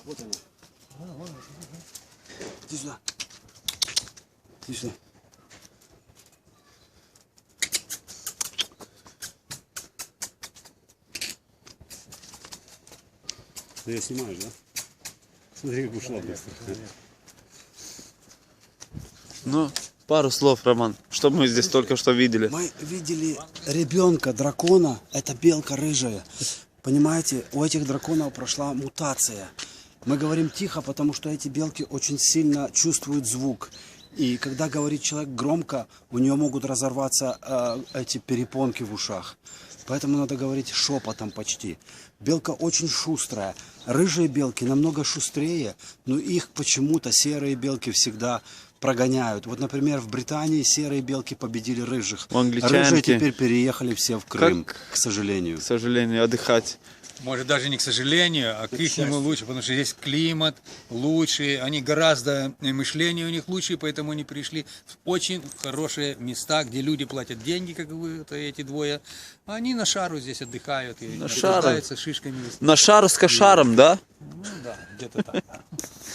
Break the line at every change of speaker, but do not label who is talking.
Вот она. Иди сюда. Иди сюда. Ты ее снимаешь, да? Смотри, как ушла быстро.
Ну, пару слов, Роман. Что мы здесь только что видели?
Мы видели ребенка дракона. Это белка рыжая. Понимаете, у этих драконов прошла мутация. Мы говорим тихо, потому что эти белки очень сильно чувствуют звук. И когда говорит человек громко, у нее могут разорваться эти перепонки в ушах. Поэтому надо говорить шепотом почти. Белка очень шустрая. Рыжие белки намного шустрее, но их почему-то серые белки всегда прогоняют. Вот, например, в Британии серые белки победили рыжих.
Англичанки.
Рыжие теперь переехали все в Крым,
Как?
к сожалению.
К сожалению, отдыхать.
Может, даже не к сожалению, а к ихнему лучше, потому что здесь климат лучше, они гораздо, мышление у них лучше, поэтому они пришли в очень хорошие места, где люди платят деньги, как вы, это эти двое. А они на шару здесь отдыхают и
На шару?
наслаждаются шишками.
На шар с кошаром, да?
Ну да, где-то так.